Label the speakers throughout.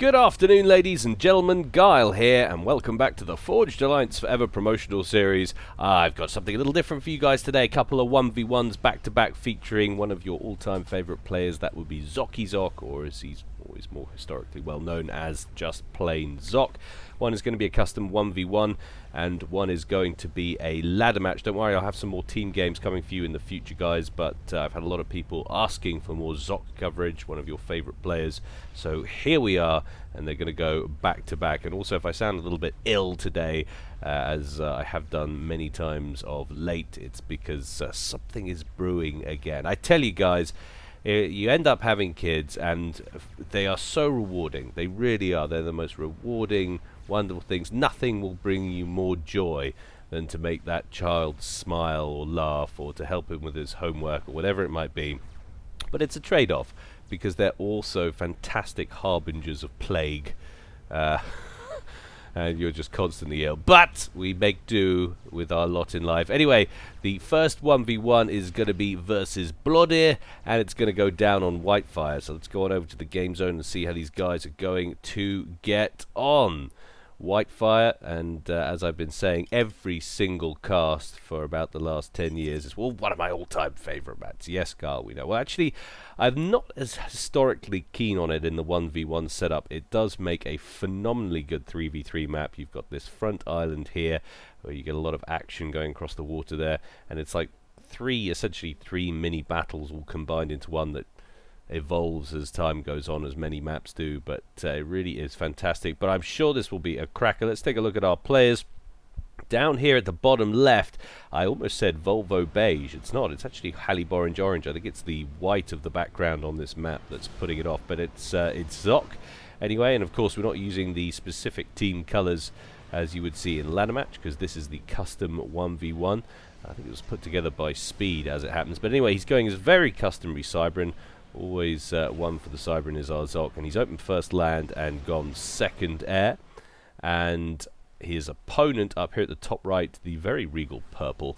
Speaker 1: Good afternoon, ladies and gentlemen. Gyle here, and welcome back to the Forged Alliance Forever promotional series. I've got something a little different for you guys today. A couple of 1v1s back-to-back featuring one of your all-time favourite players. That would be Zock, or as he's always more historically well known as just plain Zock. One is going to be a custom 1v1, and one is going to be a ladder match. Don't worry, I'll have some more team games coming for you in the future, guys, but I've had a lot of people asking for more Zock coverage, one of your favourite players. So here we are, and they're going to go back-to-back. And also, if I sound a little bit ill today, as I have done many times of late, it's because something is brewing again. I tell you guys, you end up having kids, and they are so rewarding. They really are. They're the most rewarding, wonderful things. Nothing will bring you more joy than to make that child smile or laugh, or to help him with his homework or whatever it might be. But it's a trade-off, because they're also fantastic harbingers of plague. And you're just constantly ill. But we make do with our lot in life. Anyway, the first 1v1 is going to be versus Blodir, and it's going to go down on Whitefire. So let's go on over to the game zone and see how these guys are going to get on. Whitefire, and as I've been saying, every single cast for about the last 10 years is, well, one of my all-time favourite maps. Yes, Carl, we know. Well, actually, I'm not as historically keen on it in the 1v1 setup. It does make a phenomenally good 3v3 map. You've got this front island here, where you get a lot of action going across the water there, and it's like essentially three mini battles all combined into one that evolves as time goes on, as many maps do, but it really is fantastic. But I'm sure this will be a cracker. Let's take a look at our players. Down here at the bottom left, I almost said Volvo beige. It's not. It's actually Halib orange. I think it's the white of the background on this map that's putting it off, but it's Zock anyway. And of course, we're not using the specific team colors as you would see in ladder match, because this is the custom 1v1. I think it was put together by Speed as it happens. But anyway, he's going as very customary Cybran. Always one for the Cybran is our Zock, and he's opened first land and gone second air. And his opponent up here at the top right, the very regal purple,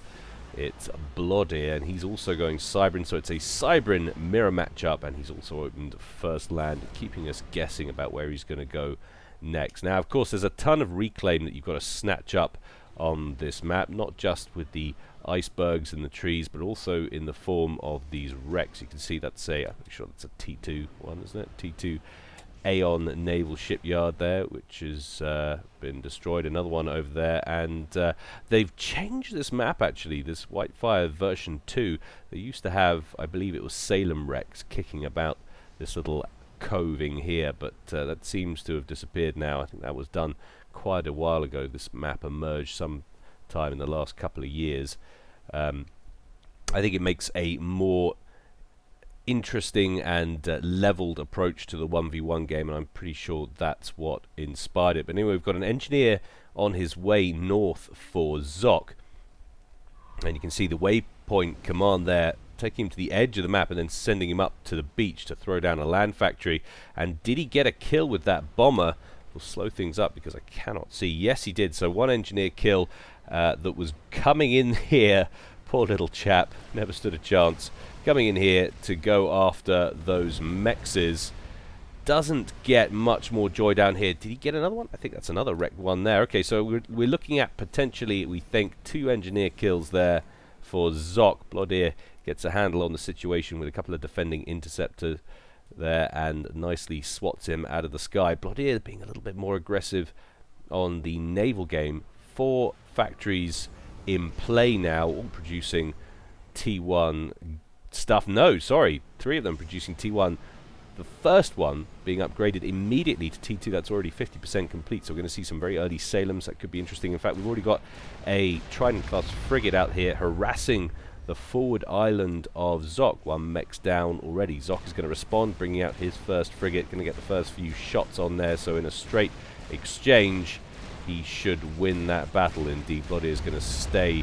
Speaker 1: it's Blodir, and he's also going Cybran, so it's a Cybran mirror matchup, and he's also opened first land, keeping us guessing about where he's going to go next. Now, of course, there's a ton of reclaim that you've got to snatch up on this map, not just with the icebergs and the trees, but also in the form of these wrecks. You can see that's I'm sure that's a T2 one, isn't it? T2 Aeon naval shipyard there, which has been destroyed. Another one over there, and they've changed this map actually. This Whitefire version 2, they used to have, I believe it was Salem wrecks kicking about this little coving here, but that seems to have disappeared now. I think that was done quite a while ago. This map emerged some time in the last couple of years. I think it makes a more interesting and leveled approach to the 1v1 game, and I'm pretty sure that's what inspired it. But anyway, we've got an engineer on his way north for Zock, and you can see the waypoint command there taking him to the edge of the map and then sending him up to the beach to throw down a land factory. And did he get a kill with that bomber? We'll slow things up because I cannot see. Yes, he did. So one engineer kill that was coming in here. Poor little chap, never stood a chance. Coming in here to go after those mexes. Doesn't get much more joy down here. Did he get another one? I think that's another wrecked one there. Okay, so we're looking at potentially, we think, 2 engineer kills there for Zock. Blodir gets a handle on the situation with a couple of defending interceptors there and nicely swats him out of the sky. Blodir being a little bit more aggressive on the naval game. 4 factories in play now, all producing T1 stuff. No, sorry, 3 of them producing T1. The first one being upgraded immediately to T2. That's already 50% complete, so we're going to see some very early Salems. That could be interesting. In fact, we've already got a Trident-class frigate out here harassing the forward island of Zock. 1 mech's down already. Zock is going to respond, bringing out his first frigate, going to get the first few shots on there, so in a straight exchange, he should win that battle. Indeed, Blodir is going to stay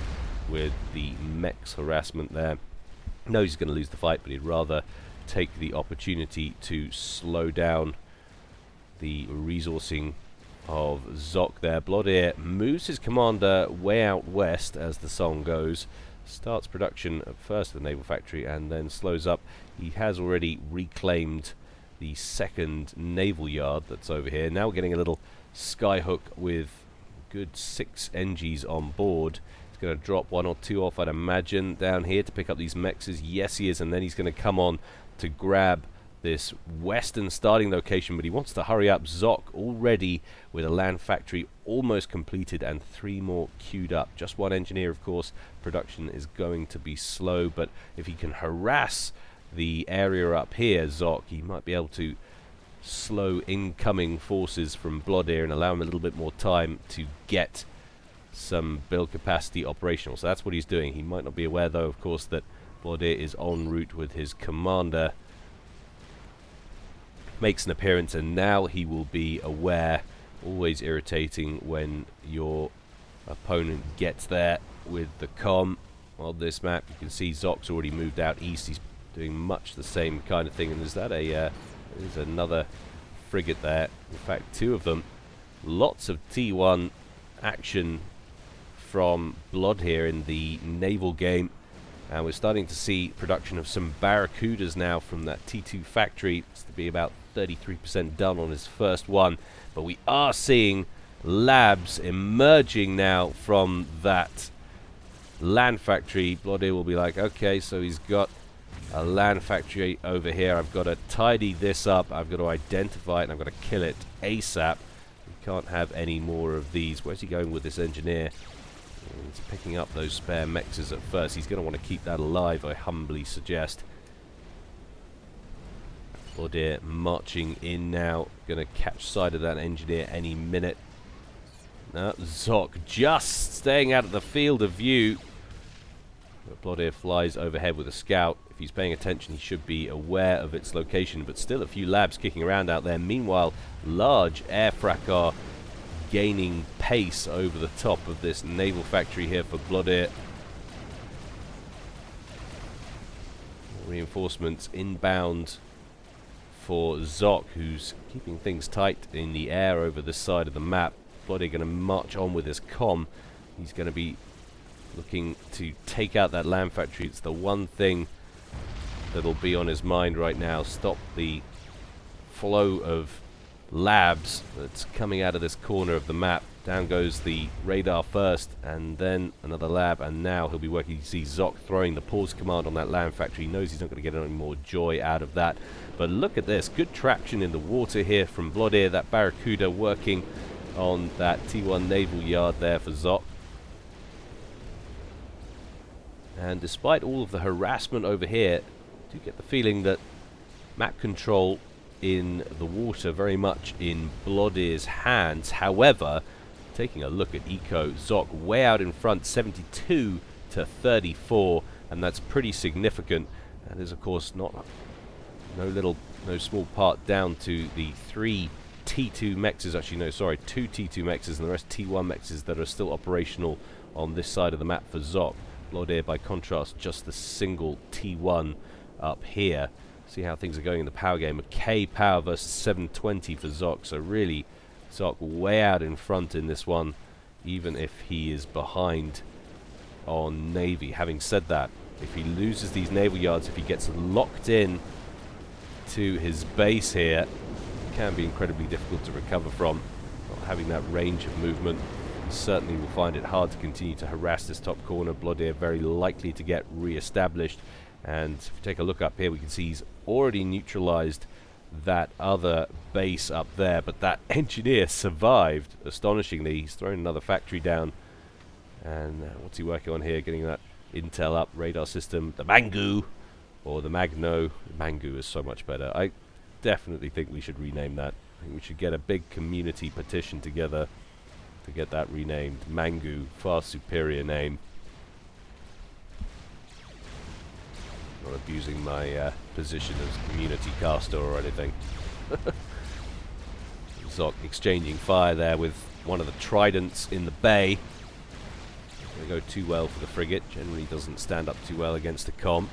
Speaker 1: with the mech's harassment there. Knows he's going to lose the fight, but he'd rather take the opportunity to slow down the resourcing of Zock there. Blodir moves his commander way out west, as the song goes. Starts production at first at the naval factory and then slows up. He has already reclaimed the second naval yard that's over here. Now we're getting a little skyhook with good 6 NGs on board. He's going to drop 1 or 2 off, I'd imagine, down here to pick up these mexes. Yes, he is, and then he's going to come on to grab this western starting location, but he wants to hurry up. Zock already with a land factory almost completed and 3 more queued up. Just 1 engineer, of course. Production is going to be slow, but if he can harass the area up here, Zock, he might be able to slow incoming forces from Blodir and allow him a little bit more time to get some build capacity operational. So that's what he's doing. He might not be aware, though, of course, that Blodir is en route with his commander. Makes an appearance, and now he will be aware. Always irritating when your opponent gets there with the comm. On this map, you can see Zock's already moved out east. He's doing much the same kind of thing. And is that a there's another frigate there? In fact, 2 of them. Lots of T1 action from Blood here in the naval game. And we're starting to see production of some Barracudas now from that T2 factory. It's to be about 33% done on his first one. But we are seeing labs emerging now from that land factory. Blodir will be like, okay, so he's got a land factory over here. I've got to tidy this up. I've got to identify it, and I've got to kill it ASAP. We can't have any more of these. Where's he going with this engineer? He's picking up those spare mexes at first. He's going to want to keep that alive, I humbly suggest. Blodir marching in now. Going to catch sight of that engineer any minute. No, Zock just staying out of the field of view. But Blodir flies overhead with a scout. If he's paying attention, he should be aware of its location. But still a few labs kicking around out there. Meanwhile, large air fracas gaining pace over the top of this naval factory here for Blodir. Reinforcements inbound for Zock, who's keeping things tight in the air over this side of the map. Blodir going to march on with his comm. He's going to be looking to take out that land factory. It's the one thing that'll be on his mind right now. Stop the flow of labs that's coming out of this corner of the map. Down goes the radar first, and then another lab, and now he'll be working. You see Zock throwing the pause command on that land factory. He knows he's not going to get any more joy out of that. But look at this. Good traction in the water here from Blodir. That Barracuda working on that T1 naval yard there for Zock. And despite all of the harassment over here, I do get the feeling that map control in the water very much in Blodir's hands. However, taking a look at eco, Zock way out in front, 72 to 34, and that's pretty significant. And is of course no small part down to the 3 T2 mexes, actually no, sorry, 2 T2 mexes and the rest T1 mexes that are still operational on this side of the map for Zock. Blodir, by contrast, just the single T1 up here. See how things are going in the power game. A K power versus 720 for Zock. So really, Zock way out in front in this one, even if he is behind on Navy. Having said that, if he loses these naval yards, if he gets locked in to his base here, it can be incredibly difficult to recover from. Not having that range of movement, he certainly will find it hard to continue to harass this top corner. Blodir very likely to get re-established. And if we take a look up here, we can see he's already neutralized that other base up there, but that engineer survived astonishingly. He's thrown another factory down. And what's he working on here? Getting that intel up, radar system, the Mangu, or the Magno. Mangu is so much better. I definitely think we should rename that. I think we should get a big community petition together to get that renamed. Mangu, far superior name. Not abusing my position as community caster or anything. Zock exchanging fire there with one of the tridents in the bay. They go too well for the frigate. Generally doesn't stand up too well against the comm.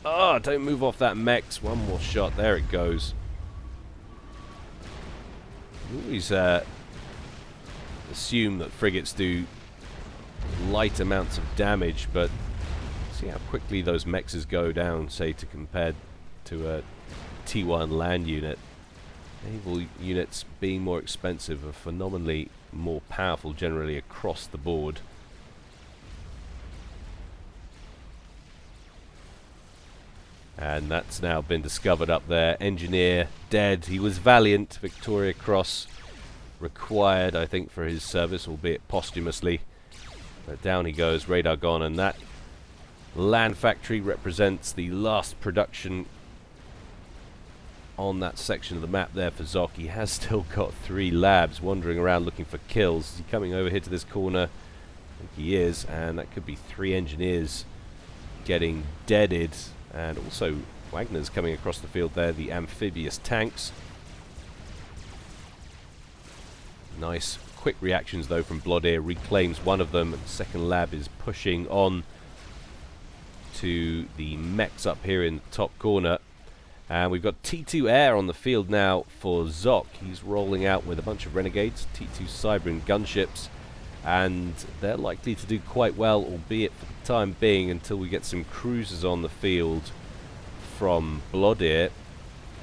Speaker 1: Oh, don't move off that mex. One more shot. There it goes. You always assume that frigates do light amounts of damage, but see how quickly those mexes go down, say, compared to a T1 land unit. Naval units, being more expensive, are phenomenally more powerful generally across the board. And that's now been discovered up there. Engineer dead. He was valiant. Victoria Cross required, I think, for his service, albeit posthumously. But down he goes, radar gone, and that land factory represents the last production on that section of the map there for Zock. He has still got 3 labs wandering around looking for kills. Is he coming over here to this corner? I think he is, and that could be 3 engineers getting deaded. And also Wagner's coming across the field there, the amphibious tanks. Nice quick reactions though from Blodir, reclaims one of them, and the second lab is pushing on to the mechs up here in the top corner. And we've got T2 Air on the field now for Zock. He's rolling out with a bunch of renegades, T2 Cybran gunships, and they're likely to do quite well, albeit for the time being, until we get some cruisers on the field from Blodir.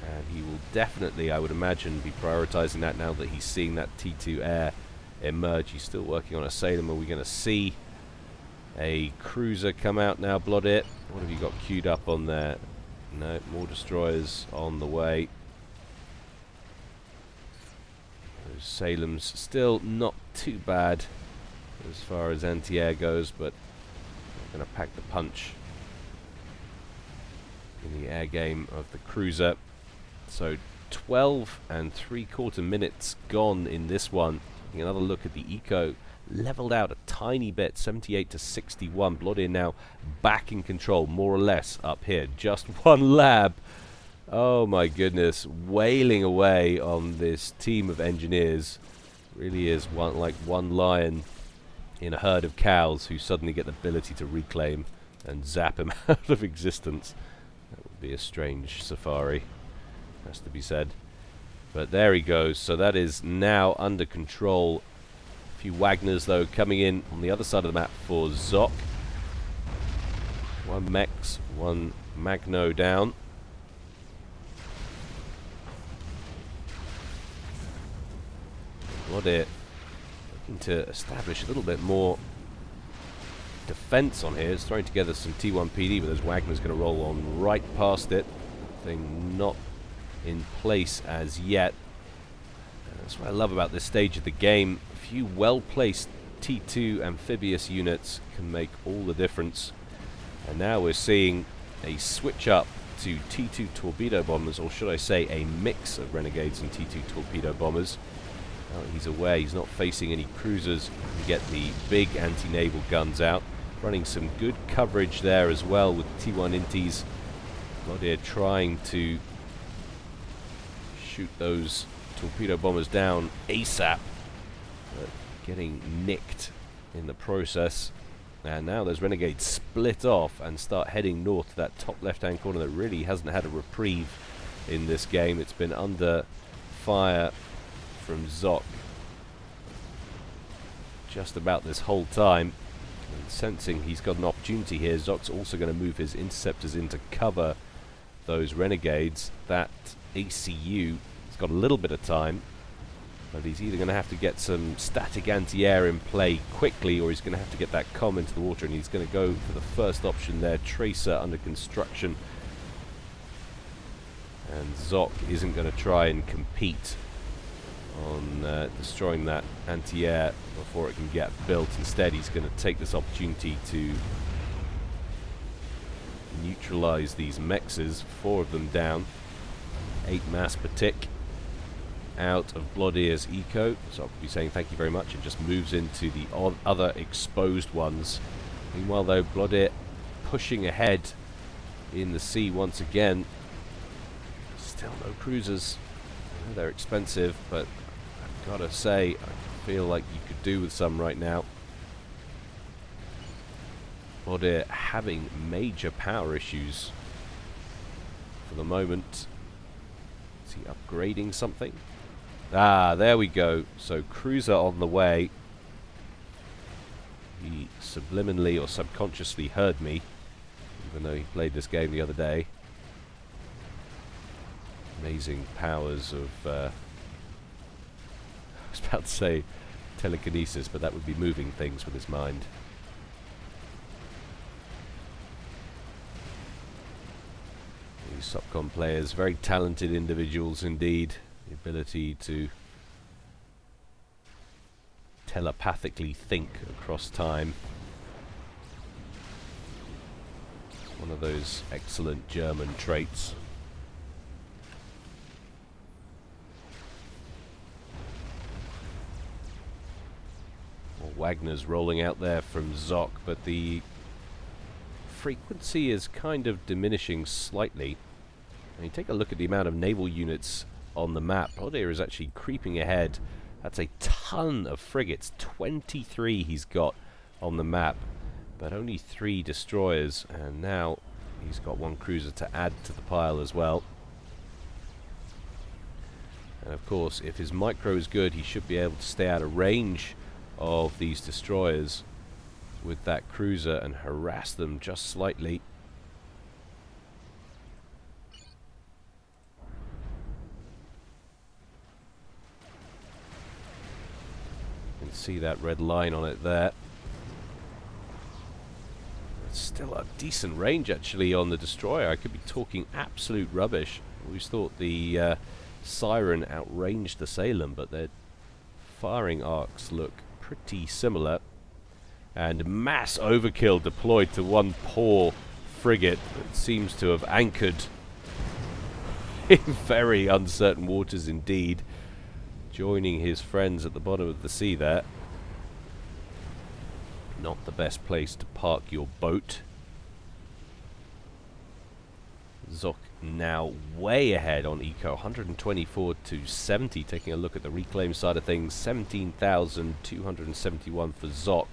Speaker 1: And he will definitely, I would imagine, be prioritizing that now that he's seeing that T2 Air emerge. He's still working on a Salem. Are we going to see a cruiser come out now, Blodir? What have you got queued up on there? No, more destroyers on the way. Those Salems still not too bad as far as anti-air goes, but I'm going to pack the punch in the air game of the cruiser. So 12 3/4 minutes gone in this one. Taking another look at the eco, leveled out a tiny bit, 78 to 61. Blodir now back in control, more or less, up here. Just 1 lab. Oh my goodness, wailing away on this team of engineers. Really is like one lion in a herd of cows who suddenly get the ability to reclaim and zap him out of existence. That would be a strange safari, has to be said. But there he goes. So that is now under control. A few Wagners, though, coming in on the other side of the map for Zock. 1 Mex, 1 Magno down. Blodir looking to establish a little bit more defense on here. It's throwing together some T1 PD, but those Wagner's going to roll on right past it. Thing not in place as yet. That's what I love about this stage of the game. A few well-placed T2 amphibious units can make all the difference. And now we're seeing a switch up to T2 torpedo bombers, or should I say a mix of renegades and T2 torpedo bombers. Now he's away, he's not facing any cruisers. He can get the big anti-naval guns out. Running some good coverage there as well with T1 inties. Blodir trying to shoot those torpedo bombers down ASAP, but getting nicked in the process. And now those renegades split off and start heading north to that top left-hand corner that really hasn't had a reprieve in this game. It's been under fire from Zock just about this whole time. And sensing he's got an opportunity here, Zock's also going to move his interceptors in to cover those renegades. That ACU has got a little bit of time, but he's either going to have to get some static anti-air in play quickly, or he's going to have to get that comm into the water, and he's going to go for the first option there, Tracer under construction. And Zock isn't going to try and compete on destroying that anti-air before it can get built. Instead, he's going to take this opportunity to neutralize these mexes, 4 of them down, 8 mass per tick out of Blodir's eco. So I'll be saying thank you very much. It just moves into the other exposed ones. Meanwhile, though, Blodir pushing ahead in the sea once again. Still no cruisers. I know they're expensive, but I've got to say, I feel like you could do with some right now. Blodir having major power issues for the moment. Is he upgrading something? Ah, there we go. So cruiser on the way. He subliminally or subconsciously heard me, even though he played this game the other day. Amazing powers of, I was about to say telekinesis, but that would be moving things with his mind. These SOPCOM players, very talented individuals indeed. The ability to telepathically think across time. It's one of those excellent German traits. Wagner's rolling out there from Zock, but the frequency is kind of diminishing slightly. And you take a look at the amount of naval units on the map. Blodir is actually creeping ahead. That's a ton of frigates. 23 he's got on the map, but only 3 destroyers. And now he's got 1 cruiser to add to the pile as well. And of course, if his micro is good, he should be able to stay out of range of these destroyers with that cruiser and harass them just slightly. You can see that red line on it there. It's still a decent range actually on the destroyer. I could be talking absolute rubbish. I always thought the Siren outranged the Salem, but their firing arcs look pretty similar. And mass overkill deployed to one poor frigate that seems to have anchored in very uncertain waters indeed, joining his friends at the bottom of the sea there. Not the best place to park your boat. Zock now way ahead on eco, 124 to 70. Taking a look at the reclaim side of things, 17,271 for Zock,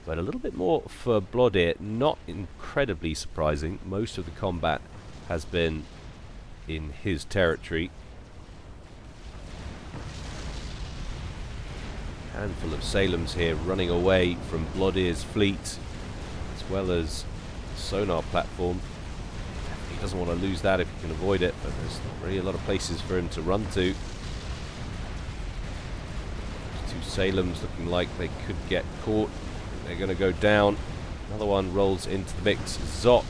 Speaker 1: but a little bit more for Blodir. Not incredibly surprising. Most of the combat has been in his territory. Handful of Salems here running away from Blodir's fleet, as well as sonar platform. He doesn't want to lose that if he can avoid it, but there's not really a lot of places for him to run to. 2 Salems looking like they could get caught. They're going to go down. Another one rolls into the mix. Zock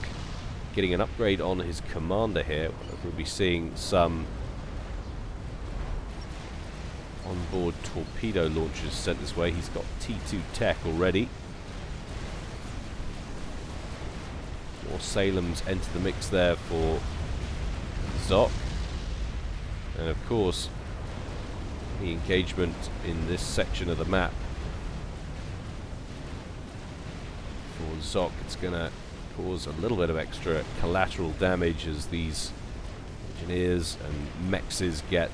Speaker 1: getting an upgrade on his commander here. We'll be seeing some onboard torpedo launchers sent this way. He's got T2 tech already. More Salems enter the mix there for Zock. And of course, the engagement in this section of the map for Zock, it's going to cause a little bit of extra collateral damage as these engineers and mexes get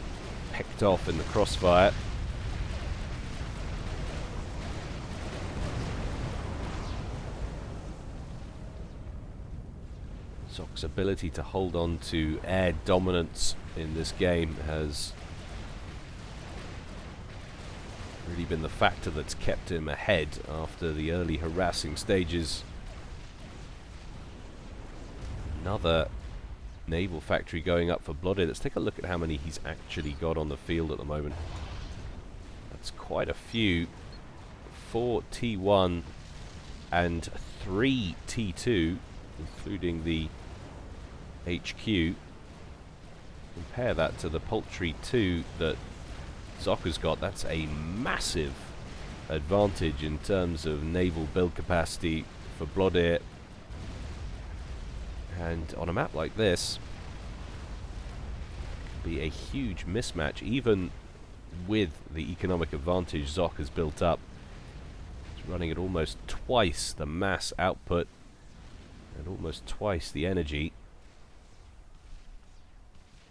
Speaker 1: picked off in the crossfire. Zock's ability to hold on to air dominance in this game has really been the factor that's kept him ahead after the early harassing stages. Another naval factory going up for Blodir. Let's take a look at how many he's actually got on the field at the moment. That's quite a few. 4 T1 and 3 T2, including the HQ. Compare that to the Poultry 2 that Zock has got. That's a massive advantage in terms of naval build capacity for Blodir. And on a map like this, it can be a huge mismatch, even with the economic advantage Zock has built up. It's running at almost twice the mass output and almost twice the energy.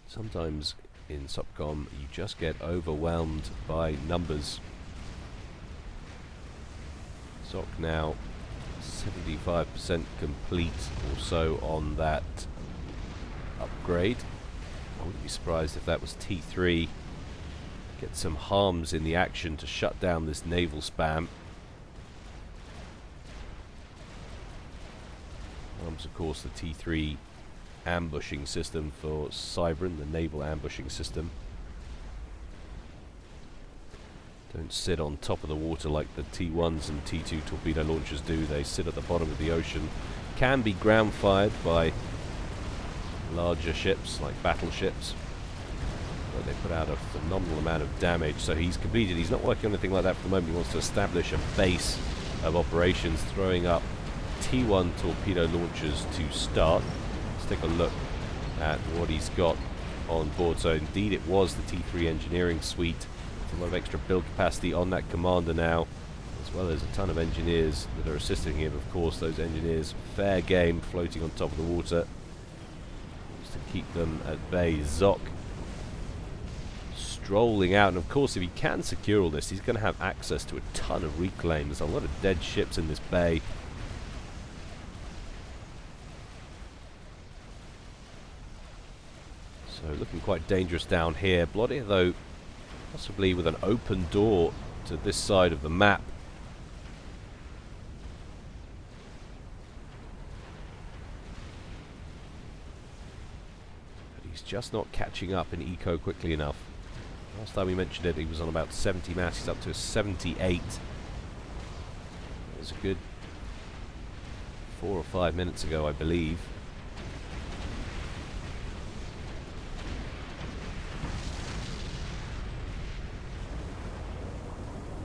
Speaker 1: Sometimes in SOPCOM you just get overwhelmed by numbers. Zock now 75% complete or so on that upgrade. I wouldn't be surprised if that was T3. Get some harms in the action to shut down this naval spam. Harms, of course, the T3 ambushing system for Cybran, the naval ambushing system. Don't sit on top of the water like the T1s and T2 torpedo launchers do. They sit at the bottom of the ocean. Can be ground fired by larger ships like battleships, but they put out a phenomenal amount of damage. So he's completed. He's not working on anything like that for the moment. He wants to establish a base of operations, throwing up T1 torpedo launchers to start. Let's take a look at what he's got on board. So indeed it was the T3 engineering suite. There's a lot of extra build capacity on that commander now, as well as a ton of engineers that are assisting him. Of course, those engineers, fair game, floating on top of the water just to keep them at bay. Zock strolling out, and of course if he can secure all this, he's going to have access to a ton of reclaim. There's a lot of dead ships in this bay. So looking quite dangerous down here. Blodir, though, possibly with an open door to this side of the map. But he's just not catching up in eco quickly enough. Last time we mentioned it, he was on about 70 mass. He's up to 78. That was a good 4 or 5 minutes ago, I believe.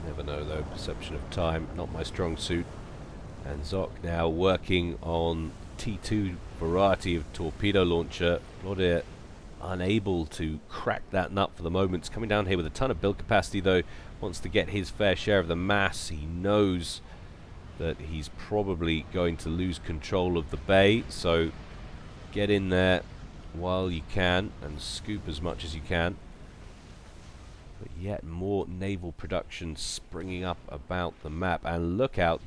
Speaker 1: Never know though, perception of time, not my strong suit. And Zock now working on T2 variety of torpedo launcher. Blodir unable to crack that nut for the moment. It's coming down here with a ton of build capacity though, wants to get his fair share of the mass. He knows that he's probably going to lose control of the bay, so get in there while you can and scoop as much as you can. But yet more naval production springing up about the map, and look out,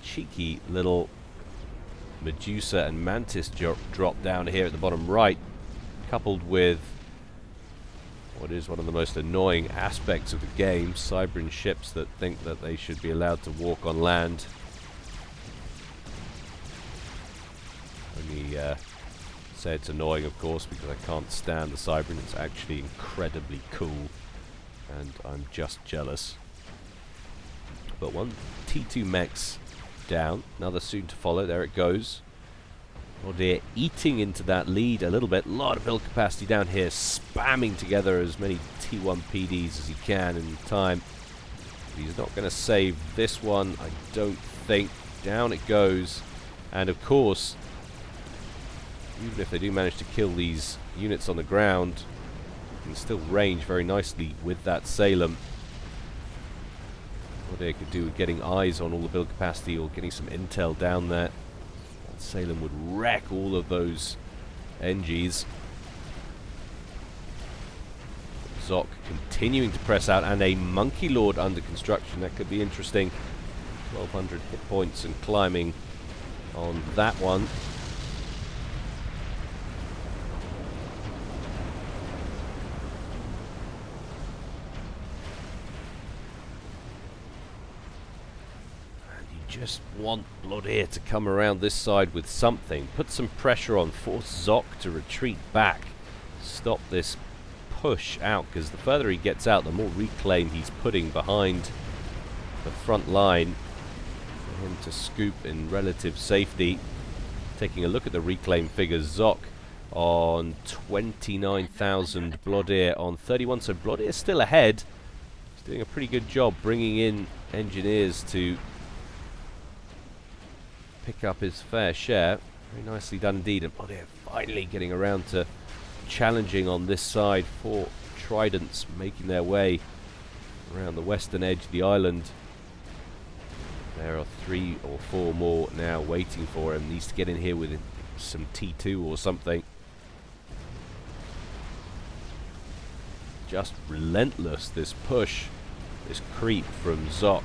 Speaker 1: cheeky little Medusa and Mantis drop down here at the bottom right, coupled with what is one of the most annoying aspects of the game, Cybran ships that think that they should be allowed to walk on land. Only say it's annoying, of course, because I can't stand the Cybran. It's actually incredibly cool, and I'm just jealous. But one T2 mech's down, another soon to follow. There it goes. Blodir eating into that lead a little bit. A lot of build capacity down here, spamming together as many T1 PDs as he can in time. He's not going to save this one, I don't think. Down it goes. And of course, even if they do manage to kill these units on the ground, you can still range very nicely with that Salem. What they could do with getting eyes on all the build capacity or getting some intel down there. That Salem would wreck all of those NGs. Zock continuing to press out, and a Monkey Lord under construction. That could be interesting. 1200 hit points and climbing on that one. Just want Blodir to come around this side with something. Put some pressure on. Force Zock to retreat back. Stop this push out, because the further he gets out, the more reclaim he's putting behind the front line for him to scoop in relative safety. Taking a look at the reclaim figures, Zock on 29,000, Blodir on 31, so Blodir still ahead. He's doing a pretty good job bringing in engineers to pick up his fair share. Very nicely done indeed, and Blodir finally getting around to challenging on this side. 4 Tridents making their way around the western edge of the island. There are 3 or 4 more now waiting for him. Needs to get in here with some T2 or something. Just relentless, this push, this creep from Zock.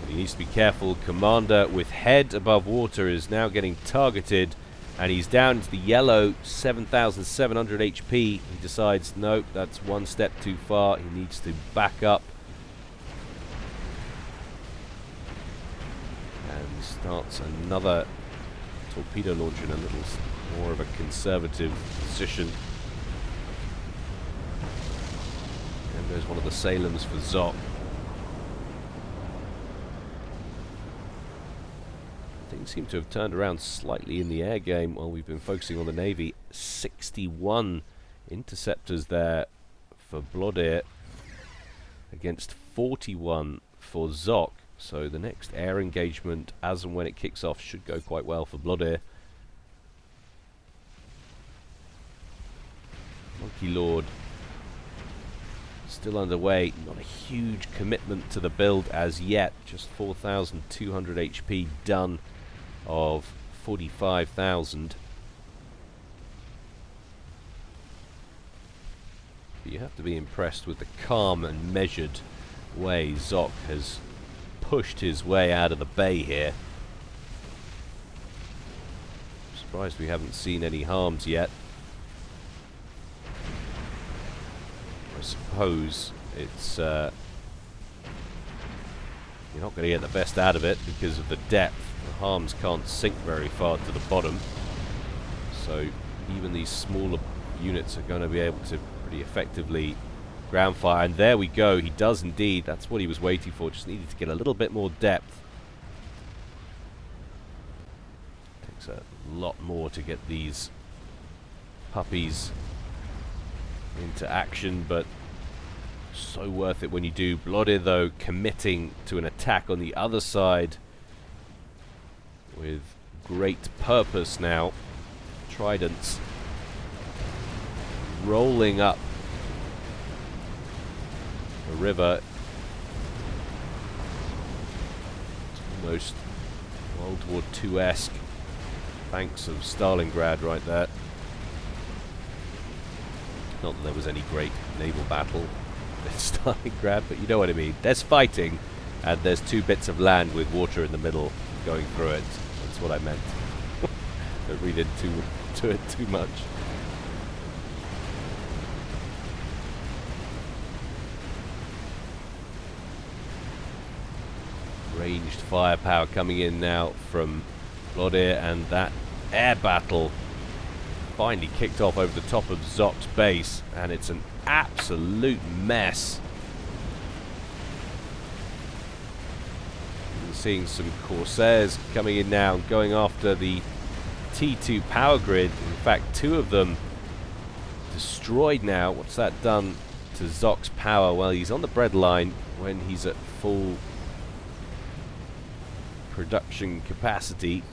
Speaker 1: He needs to be careful. Commander with head above water is now getting targeted, and he's down into the yellow, 7,700 HP. He decides, no, that's one step too far. He needs to back up and starts another torpedo launcher in a little more of a conservative position. And there's one of the Salems for Zock. Things seem to have turned around slightly in the air game while we've been focusing on the Navy. 61 interceptors there for Blodir against 41 for Zock. So the next air engagement, as and when it kicks off, should go quite well for Blodir. Monkey Lord still underway. Not a huge commitment to the build as yet. Just 4,200 HP done of 45,000. But you have to be impressed with the calm and measured way Zock has pushed his way out of the bay here. I'm surprised we haven't seen any harms yet. I suppose it's you're not going to get the best out of it because of the depth. The harms can't sink very far to the bottom, so even these smaller units are going to be able to pretty effectively ground fire. And there we go, he does indeed. That's what he was waiting for, just needed to get a little bit more depth. Takes a lot more to get these puppies into action, but so worth it when you do. Blodir, though, committing to an attack on the other side with great purpose now. Tridents rolling up the river. It's almost World War II-esque banks of Stalingrad right there. Not that there was any great naval battle at Stalingrad, but you know what I mean. There's fighting, and there's two bits of land with water in the middle going through it. That's what I meant. Don't read into it too much. Ranged firepower coming in now from Blodir, and that air battle finally kicked off over the top of Zock's base, and it's an absolute mess. We're seeing some Corsairs coming in now and going after the T2 power grid. In fact, two of them destroyed now. What's that done to Zock's power? Well, he's on the bread line when he's at full production capacity.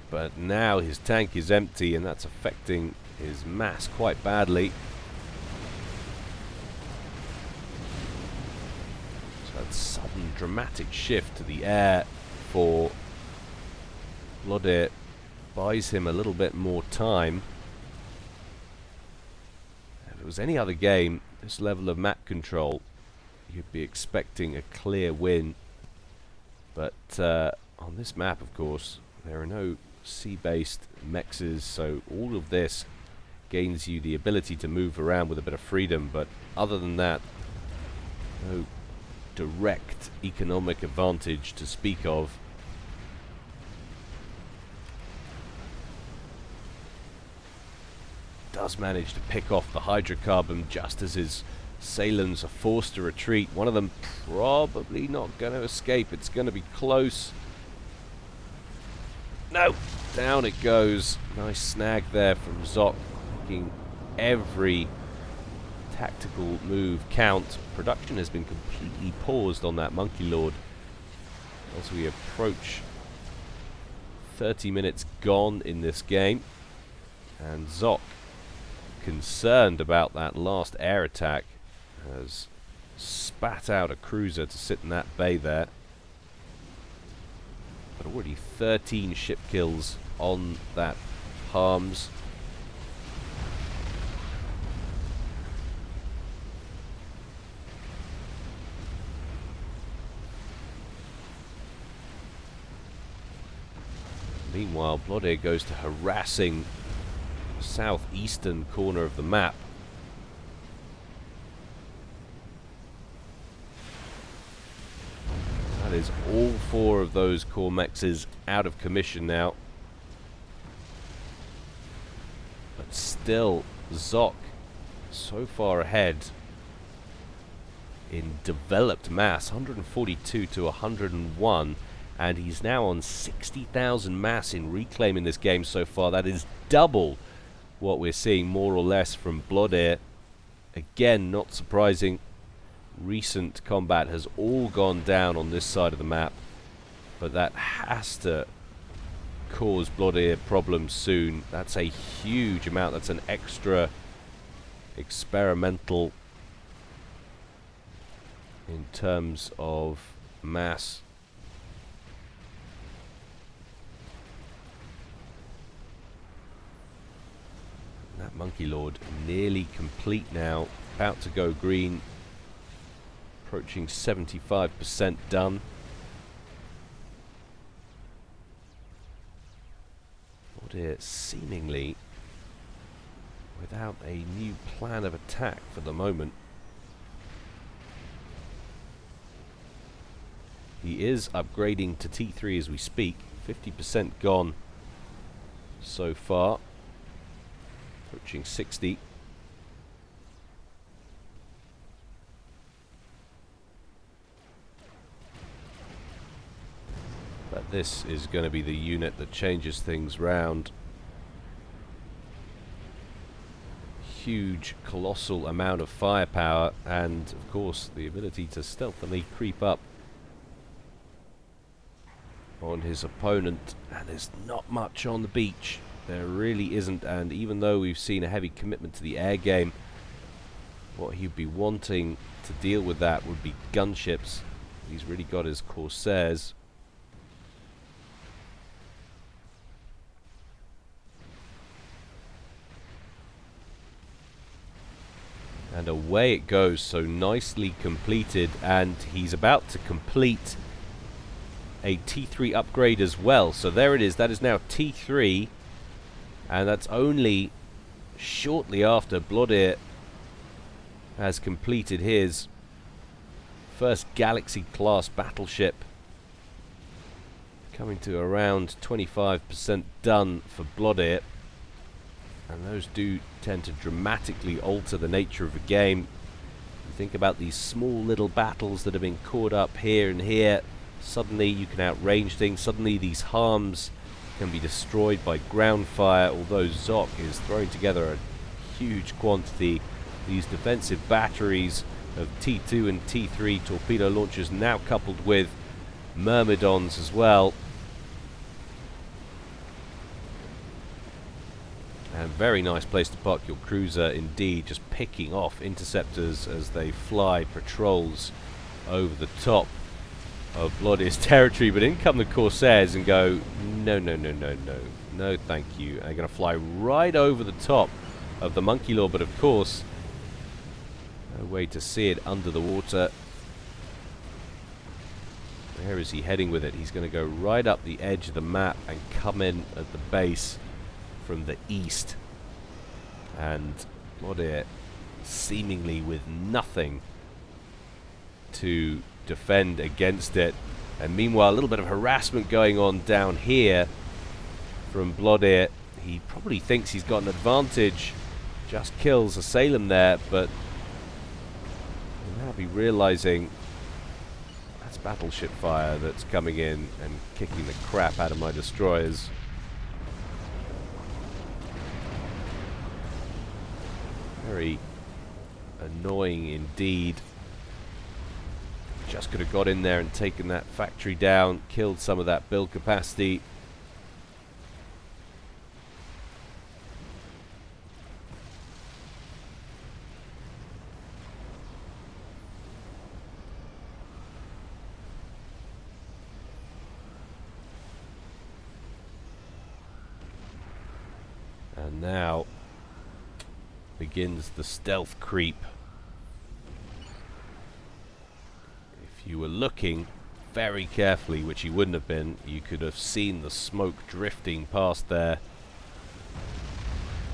Speaker 1: But now his tank is empty, and that's affecting his mass quite badly. So that sudden dramatic shift to the air for Blodir buys him a little bit more time. If it was any other game, this level of map control, you'd be expecting a clear win. But on this map, of course, there are no sea-based mexes, so all of this gains you the ability to move around with a bit of freedom, but other than that, no direct economic advantage to speak of. Does manage to pick off the hydrocarbon just as his Salems are forced to retreat. One of them probably not going to escape. It's going to be close. No! Down it goes. Nice snag there from Zock, making every tactical move count. Production has been completely paused on that Monkey Lord as we approach 30 minutes gone in this game. And Zock, concerned about that last air attack, has spat out a cruiser to sit in that bay there. But already 13 ship kills on that Harms. Meanwhile, Blodir goes to harassing the southeastern corner of the map. is all 4 of those core mechs out of commission now. But still, Zock so far ahead in developed mass, 142 to 101, and he's now on 60,000 mass in reclaim in this game so far. That is double what we're seeing more or less from Blodir. Again, not surprising. Recent combat has all gone down on this side of the map, but that has to cause Blodir problems soon. That's a huge amount. That's an extra experimental in terms of mass. That Monkey Lord nearly complete now, about to go green, approaching 75% done. Blodir seemingly without a new plan of attack for the moment. He is upgrading to T3 as we speak, 50% gone so far. Approaching 60. But this is going to be the unit that changes things round. Huge, colossal amount of firepower, and of course the ability to stealthily creep up on his opponent. And there's not much on the beach. There really isn't, and even though we've seen a heavy commitment to the air game, what he'd be wanting to deal with that would be gunships. He's really got his Corsairs. And away it goes, so nicely completed, and he's about to complete a T3 upgrade as well. So there it is, that is now T3. And that's only shortly after Blodir has completed his first Galaxy-class battleship, coming to around 25% done for Blodir. And those do tend to dramatically alter the nature of a game. You think about these small little battles that have been caught up here and here. Suddenly you can outrange things. Suddenly these harms can be destroyed by ground fire, although Zock is throwing together a huge quantity. These defensive batteries of T2 and T3 torpedo launchers, now coupled with Myrmidons as well. And very nice place to park your cruiser indeed, just picking off interceptors as they fly patrols over the top of Blodir's territory. But in come the Corsairs and go, no, no, no, no, no, no, thank you. And they're going to fly right over the top of the Monkey Lord, but of course, no way to see it under the water. Where is he heading with it? He's going to go right up the edge of the map and come in at the base from the east. And Blodir seemingly with nothing to defend against it. And meanwhile, a little bit of harassment going on down here from Blodir. He probably thinks he's got an advantage. Just kills a Salem there, but he'll now be realizing that's battleship fire that's coming in and kicking the crap out of my destroyers. Very annoying indeed. Just could have got in there and taken that factory down, killed some of that build capacity. And now begins the stealth creep. If you were looking very carefully, which you wouldn't have been, you could have seen the smoke drifting past there.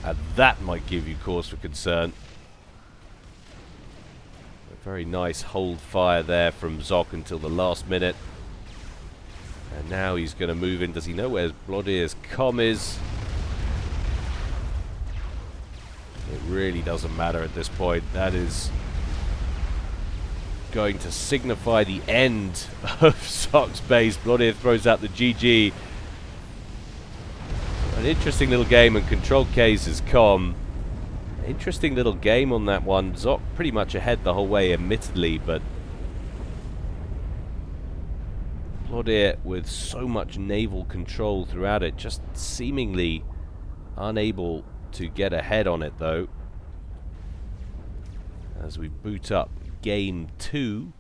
Speaker 1: And that might give you cause for concern. A very nice hold fire there from Zock until the last minute. And now he's going to move in. Does he know where Blodir's comm is? It really doesn't matter at this point. That is going to signify the end of Zock's base. Blodir throws out the GG. An interesting little game, and Control K's comm. Interesting little game on that one. Zock pretty much ahead the whole way, admittedly, but Blodir with so much naval control throughout it, just seemingly unable to get ahead on it, though. As we boot up Game 2.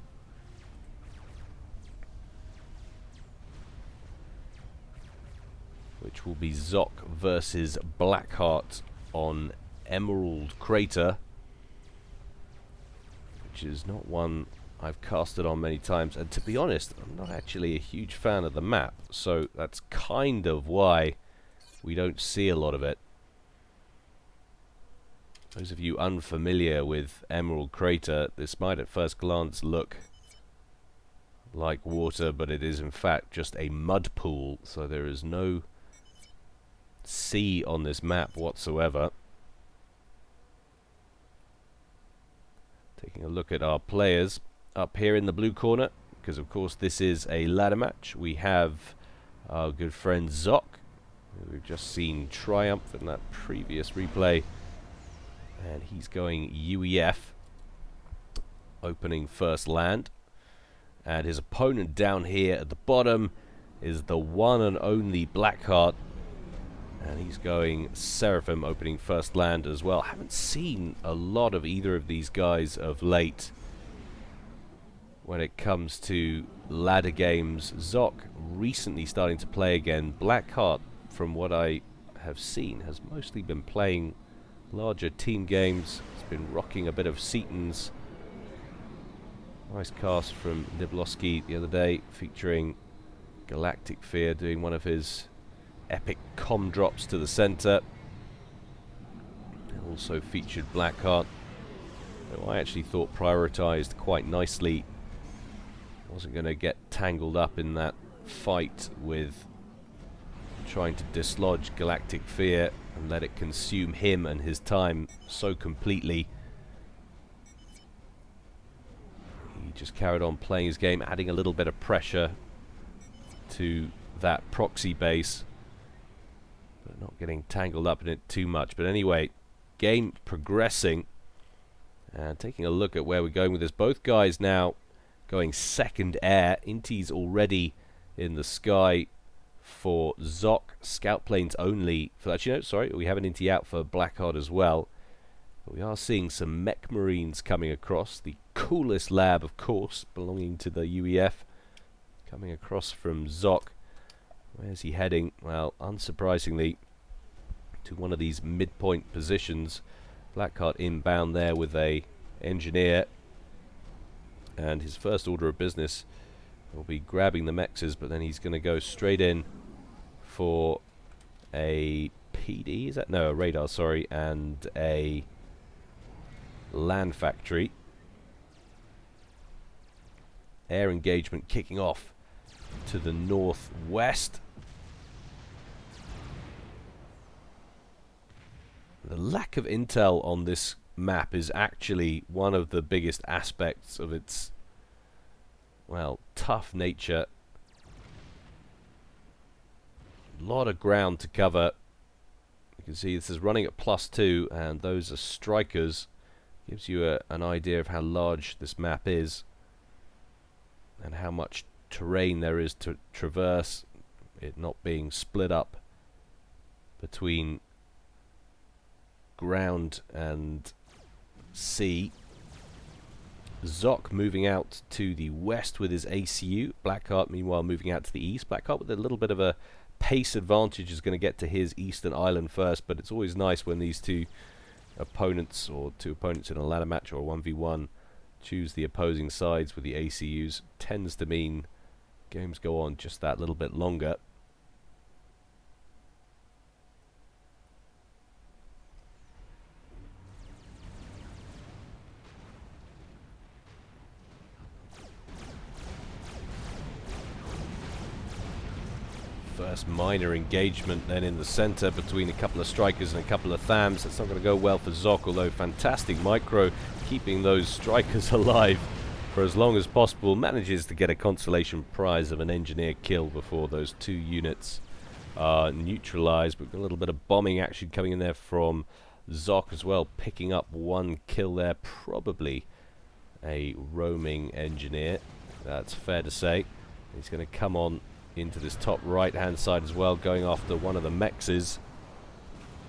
Speaker 1: Which will be Zock versus Blackheart on Emerald Crater. Which is not one I've casted on many times. And to be honest, I'm not actually a huge fan of the map. So that's kind of why we don't see a lot of it. Those of you unfamiliar with Emerald Crater, this might at first glance look like water, but it is in fact just a mud pool. So there is no sea on this map whatsoever. Taking a look at our players up here in the blue corner, because of course this is a ladder match. We have our good friend Zock, who we've just seen triumph in that previous replay, and he's going UEF, opening first land. And his opponent down here at the bottom is the one and only Blackheart, and he's going Seraphim, opening first land as well. Haven't seen a lot of either of these guys of late when it comes to ladder games. Zock recently starting to play again. Blackheart, from what I have seen, has mostly been playing larger team games. He's been rocking a bit of Seaton's. Nice cast from Nibloski the other day, featuring Galactic Fear, doing one of his epic comm drops to the center. Also featured Blackheart, who I actually thought prioritized quite nicely. Wasn't going to get tangled up in that fight with trying to dislodge Galactic Fear and let it consume him and his time so completely. He just carried on playing his game, adding a little bit of pressure to that proxy base, but not getting tangled up in it too much. But anyway, game progressing, and taking a look at where we're going with this. Both guys now going second air. Inti's already in the sky for Zock. Scout planes only for, actually no, sorry, we have an Inti out for Blackheart as well. But we are seeing some mech marines coming across. The coolest lab, of course, belonging to the UEF, coming across from Zock. Where's he heading? Well, unsurprisingly, to one of these midpoint positions. Blackheart inbound there with a engineer, and his first order of business will be grabbing the mexes, but then he's going to go straight in for a PD, is that? No, a radar, sorry, and a land factory. Air engagement kicking off to the northwest. The lack of intel on this map is actually one of the biggest aspects of its, well, tough nature. A lot of ground to cover. You can see this is running at +2, and those are strikers. Gives you an idea of how large this map is and how much terrain there is to traverse, it not being split up between ground and sea. Zock moving out to the west with his ACU. Blackheart meanwhile moving out to the east. Blackheart with a little bit of a pace advantage is going to get to his eastern island first, but it's always nice when these two opponents, or two opponents in a ladder match or a 1v1, choose the opposing sides with the ACUs. Tends to mean games go on just that little bit longer. First minor engagement then in the center between a couple of strikers and a couple of thams. That's not going to go well for Zock, although fantastic micro, keeping those strikers alive for as long as possible. Manages to get a consolation prize of an engineer kill before those 2 units are neutralized. But a little bit of bombing action coming in there from Zock as well, picking up 1 kill there, probably a roaming engineer, that's fair to say. He's going to come on into this top right hand side as well, going after one of the mexes.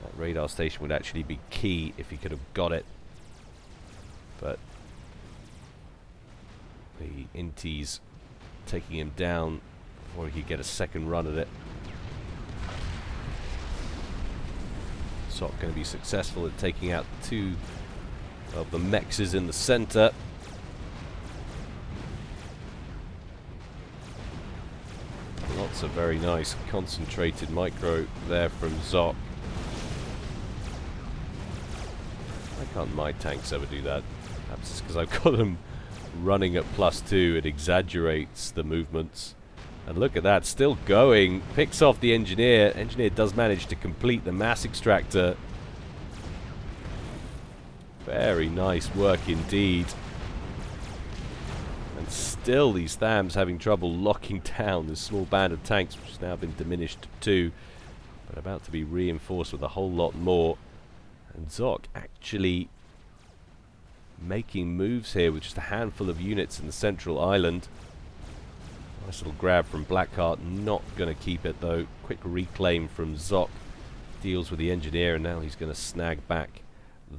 Speaker 1: That radar station would actually be key if he could have got it, but the Inties taking him down before he could get a second run at it. Zock going to be successful at taking out 2 of the mexes in the center. Lots of very nice concentrated micro there from Zock. Why can't my tanks ever do that? Perhaps it's because I've got them running at +2. It exaggerates the movements. And look at that, still going. Picks off the engineer. Engineer does manage to complete the mass extractor. Very nice work indeed. And still these thams having trouble locking down this small band of tanks, which has now been diminished to 2, but about to be reinforced with a whole lot more. And Zock actually making moves here with just a handful of units in the central island. Nice little grab from Blackheart, not going to keep it though. Quick reclaim from Zock, deals with the engineer, and now he's going to snag back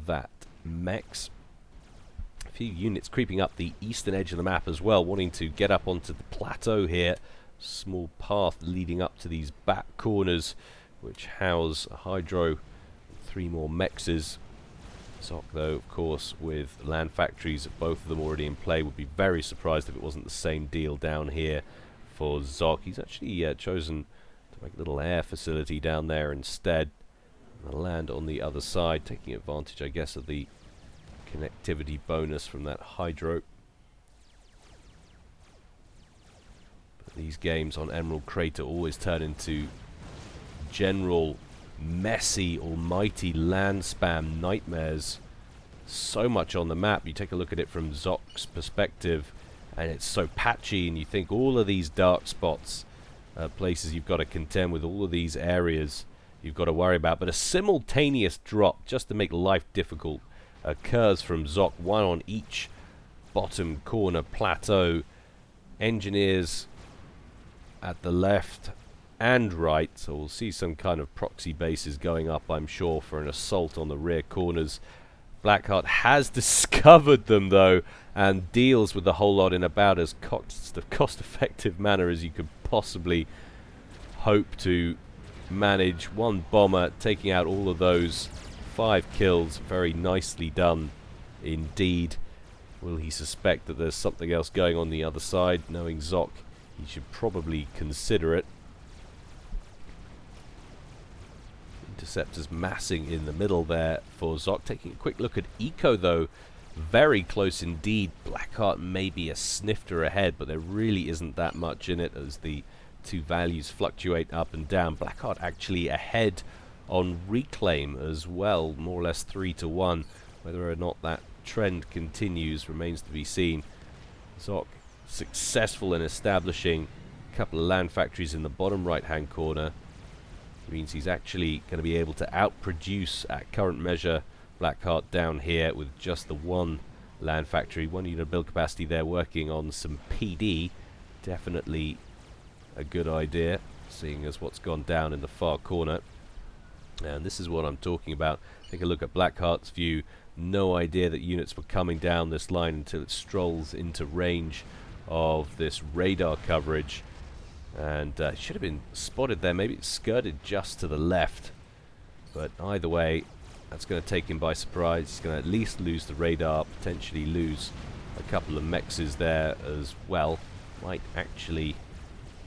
Speaker 1: that mex. A few units creeping up the eastern edge of the map as well, wanting to get up onto the plateau here. Small path leading up to these back corners, which house a hydro, 3 more mexes. Zock, though, of course, with land factories, both of them already in play, would be very surprised if it wasn't the same deal down here for Zock. He's actually chosen to make a little air facility down there instead, and land on the other side, taking advantage, I guess, of the connectivity bonus from that hydro. But these games on Emerald Crater always turn into general messy, almighty land spam nightmares. So much on the map. You take a look at it from Zock's perspective, and it's so patchy, and you think all of these dark spots, places you've got to contend with, all of these areas you've got to worry about. But a simultaneous drop, just to make life difficult, occurs from Zock, 1 on each bottom corner plateau. Engineers at the left and right, so we'll see some kind of proxy bases going up, I'm sure, for an assault on the rear corners. Blackheart has discovered them though, and deals with the whole lot in about as cost-effective manner as you could possibly hope to manage. 1 bomber taking out all of those, 5 kills, very nicely done indeed. Will he suspect that there's something else going on the other side? Knowing Zock, he should probably consider it. Interceptors massing in the middle there for Zock. Taking a quick look at Eco though, very close indeed. Blackheart may be a snifter ahead, but there really isn't that much in it as the 2 values fluctuate up and down. Blackheart actually ahead on reclaim as well, more or less 3-1. Whether or not that trend continues remains to be seen. Zock successful in establishing a couple of land factories in the bottom right hand corner. Means he's actually going to be able to outproduce at current measure Blackheart down here with just the 1 land factory. 1 unit of build capacity there, working on some PD. Definitely a good idea, seeing as what's gone down in the far corner. And this is what I'm talking about. Take a look at Blackheart's view. No idea that units were coming down this line until it strolls into range of this radar coverage. And it should have been spotted there. Maybe it skirted just to the left. But either way, that's going to take him by surprise. He's going to at least lose the radar, potentially lose a couple of mexes there as well. Might actually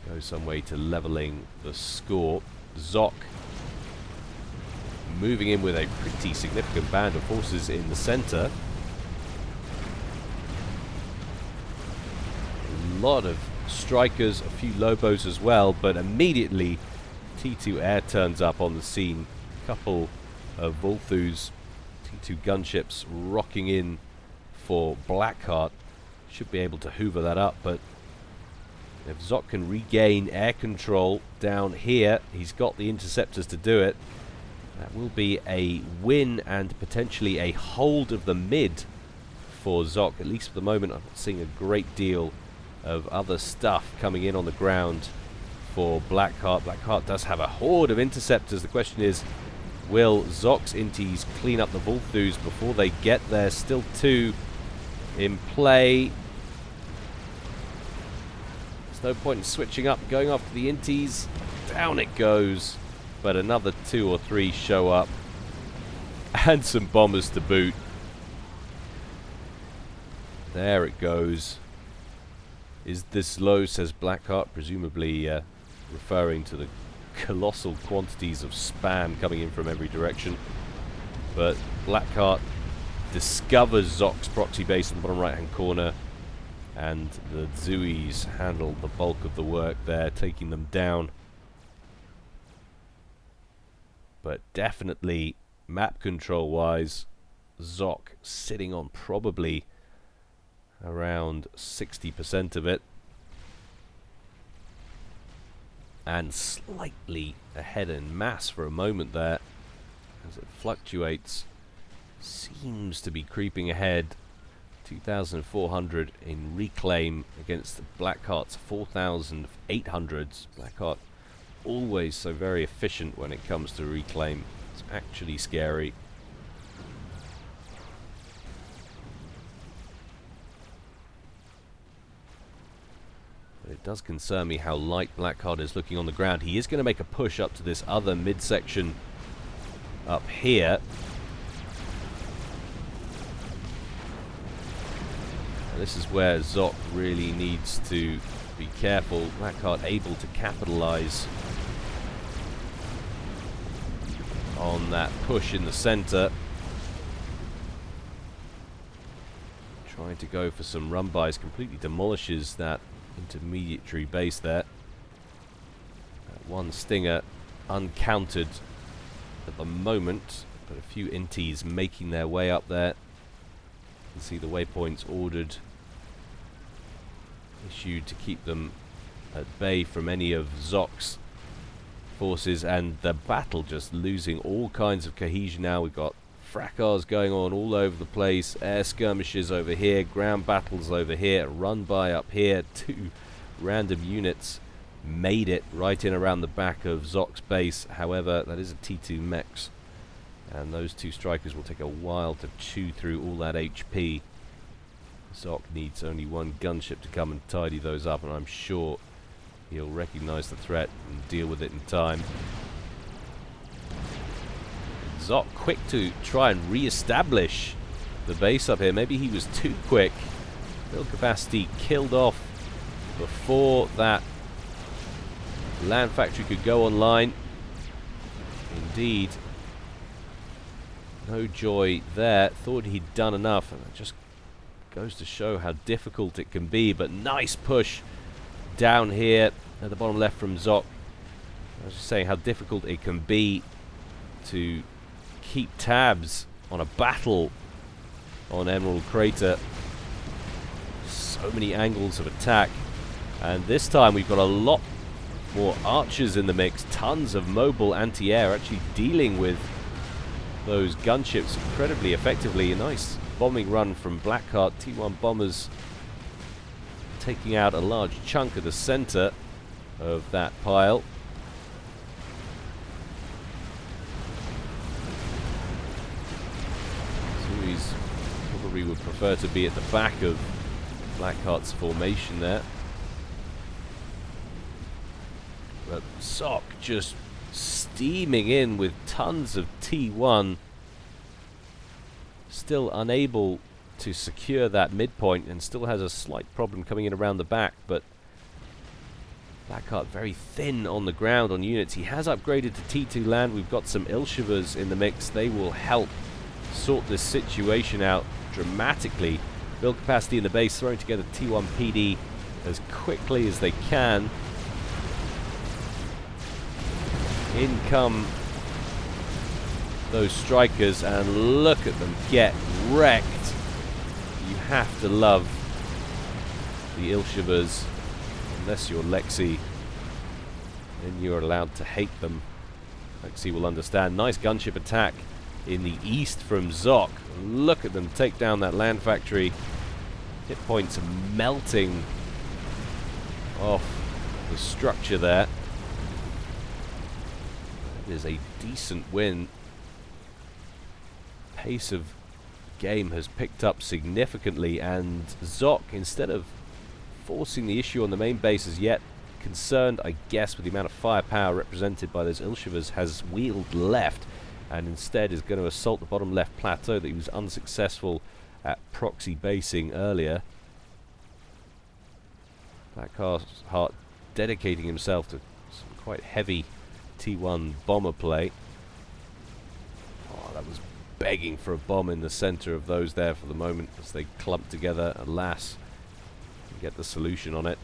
Speaker 1: go some way to leveling the score. Zock moving in with a pretty significant band of forces in the center. A lot of strikers, a few Lobos as well, but immediately T2 air turns up on the scene. Couple of Volthus, T2 gunships rocking in for Blackheart. Should be able to hoover that up, but if Zock can regain air control down here, he's got the interceptors to do it. That will be a win and potentially a hold of the mid for Zock. At least for the moment, I'm not seeing a great deal of other stuff coming in on the ground for Blackheart. Blackheart does have a horde of interceptors. The question is, will Zock's inties clean up the Volthus before they get there? Still two in play. There's no point in switching up, going after the inties. Down it goes. But another 2 or 3 show up. And some bombers to boot. There it goes. Is this low, says Blackheart, presumably referring to the colossal quantities of spam coming in from every direction. But Blackheart discovers Zock's proxy base in the bottom right hand corner, and the Zuis handle the bulk of the work there, taking them down. But definitely map control wise, Zock sitting on probably around 60% of it, and slightly ahead in mass for a moment there as it fluctuates. Seems to be creeping ahead. 2,400 in reclaim against Blackheart's 4,800s. Blackheart always so very efficient when it comes to reclaim. It's actually scary. But it does concern me how light Blackheart is looking on the ground. He is going to make a push up to this other midsection up here. This is where Zock really needs to be careful. Blackheart able to capitalize on that push in the center. Trying to go for some run-bys, completely demolishes that intermediary base there. That one stinger uncounted at the moment, but a few inties making their way up there. You can see the waypoints ordered, issued to keep them at bay from any of Zock's forces, and the battle just losing all kinds of cohesion now. We've got fracas going on all over the place, air skirmishes over here, ground battles over here, run by up here. 2 random units made it right in around the back of Zock's base. However, that is a T2 mechs, and those 2 strikers will take a while to chew through all that HP. Zock needs only 1 gunship to come and tidy those up, and I'm sure he'll recognize the threat and deal with it in time. Zock quick to try and re-establish the base up here. Maybe he was too quick. Build capacity killed off before that land factory could go online. Indeed. No joy there. Thought he'd done enough, and it just goes to show how difficult it can be. But nice push down here at the bottom left from Zock. I was just saying how difficult it can be to keep tabs on a battle on Emerald Crater. So many angles of attack, and this time we've got a lot more archers in the mix. Tons of mobile anti-air actually dealing with those gunships incredibly effectively. A nice bombing run from Blackheart. T1 bombers taking out a large chunk of the center of that pile. Zuis probably would prefer to be at the back of Blackheart's formation there. But Zock just steaming in with tons of T1. Still unable to secure that midpoint, and still has a slight problem coming in around the back, but Blackheart very thin on the ground on units. He has upgraded to T2 land. We've got some Ilshivers in the mix. They will help sort this situation out dramatically. Build capacity in the base, throwing together T1 PD as quickly as they can. In come those strikers, and look at them get wrecked. You have to love the Ilshivers. Unless you're Lexi, then you're allowed to hate them. Lexi will understand. Nice gunship attack in the east from Zock. Look at them take down that land factory. Hit points melting off the structure there. That is a decent win. Pace of game has picked up significantly, and Zock, instead of forcing the issue on the main base as yet, concerned, I guess, with the amount of firepower represented by those Ilshivers, has wheeled left and instead is going to assault the bottom left plateau that he was unsuccessful at proxy basing earlier. Blackheart dedicating himself to some quite heavy T1 bomber play. Oh, that was begging for a bomb in the center of those there for the moment as they clump together. Alas, get the solution on it.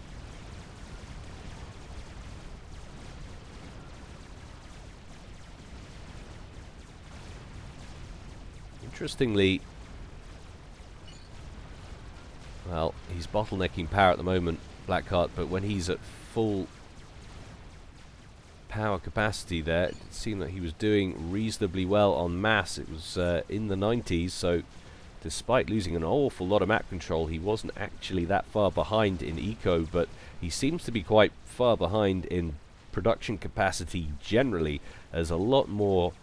Speaker 1: Interestingly, well, he's bottlenecking power at the moment, Blackheart, but when he's at full power capacity there, it seemed that he was doing reasonably well on mass. It was in the 90s, so despite losing an awful lot of map control, he wasn't actually that far behind in eco, but he seems to be quite far behind in production capacity generally. There's a lot more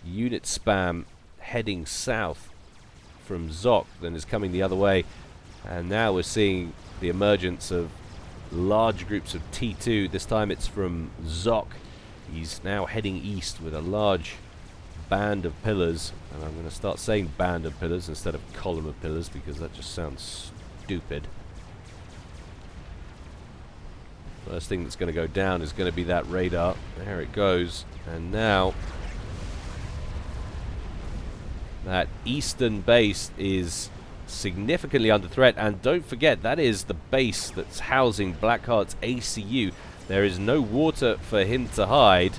Speaker 1: unit spam heading south from Zock than is coming the other way, and now we're seeing the emergence of large groups of T2. This time it's from Zock. He's now heading east with a large band of pillars, and I'm going to start saying band of pillars instead of column of pillars because that just sounds stupid. First thing that's going to go down is going to be that radar. There it goes, and now that eastern base is significantly under threat, and don't forget that is the base that's housing Blackheart's ACU. There is no water for him to hide.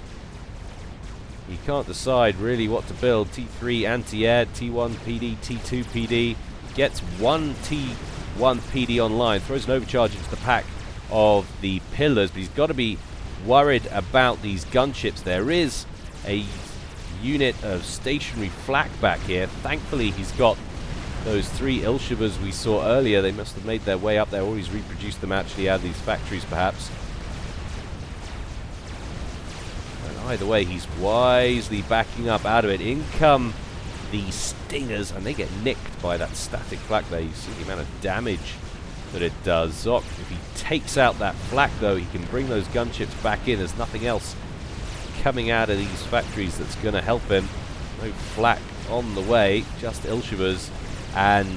Speaker 1: He can't decide really what to build. T3 anti-air, T1 PD, T2 PD. Gets one T1 PD online, throws an overcharge into the pack of the pillars, but he's got to be worried about these gunships. There is a unit of stationary flak back here. Thankfully he's got those three Ilshivers we saw earlier. They must have made their way up there, or he's reproduced them actually out of these factories perhaps. And either way, he's wisely backing up out of it. In come the Stingers, and they get nicked by that static flak there. You see the amount of damage that it does. Zock, if he takes out that flak though, he can bring those gunships back in. There's nothing else coming out of these factories that's going to help him. No flak on the way, just Ilshivers, and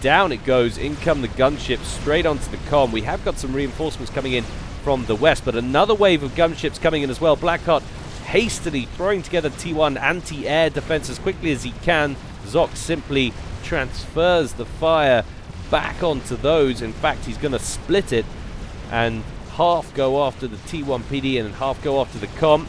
Speaker 1: down it goes. In come the gunships straight onto the comm. We have got some reinforcements coming in from the west, but another wave of gunships coming in as well. Blackheart hastily throwing together T1 anti-air defense as quickly as he can. Zock simply transfers the fire back onto those. In fact, he's going to split it and half go after the T1 PD and half go after the comm.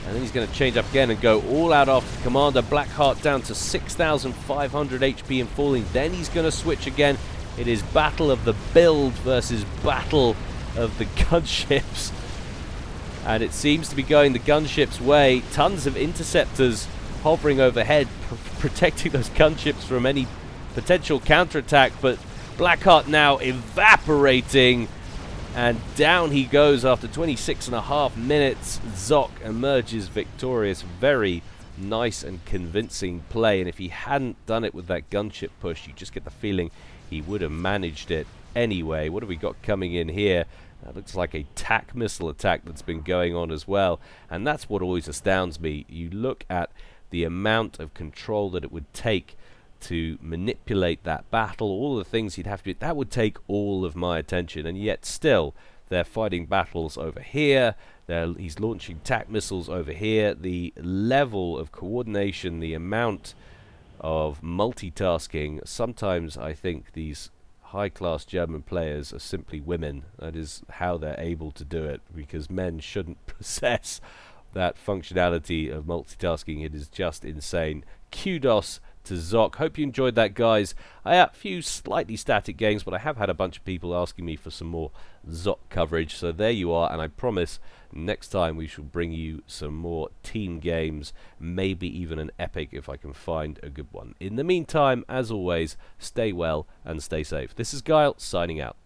Speaker 1: And then he's going to change up again and go all out after the commander. Blackheart down to 6,500 HP and falling. Then he's going to switch again. It is battle of the build versus battle of the gunships. And it seems to be going the gunships' way. Tons of interceptors hovering overhead, protecting those gunships from any potential counterattack. But Blackheart now evaporating. And down he goes after 26.5 minutes. Zock emerges victorious. Very nice and convincing play. And if he hadn't done it with that gunship push, you just get the feeling he would have managed it anyway. What have we got coming in here? That looks like a TAC missile attack that's been going on as well. And that's what always astounds me. You look at the amount of control that it would take to manipulate that battle, all the things he'd have to do. That would take all of my attention, and yet still they're fighting battles over here. He's launching TAC missiles over here. The level of coordination, the amount of multitasking, sometimes I think these high-class German players are simply women. That is how they're able to do it, because men shouldn't possess that functionality of multitasking. It is just insane. Kudos to Zock. Hope you enjoyed that, guys. I had a few slightly static games, but I have had a bunch of people asking me for some more Zock coverage, so there you are, and I promise next time we shall bring you some more team games, maybe even an epic if I can find a good one. In the meantime, as always, stay well and stay safe. This is Gyle, signing out.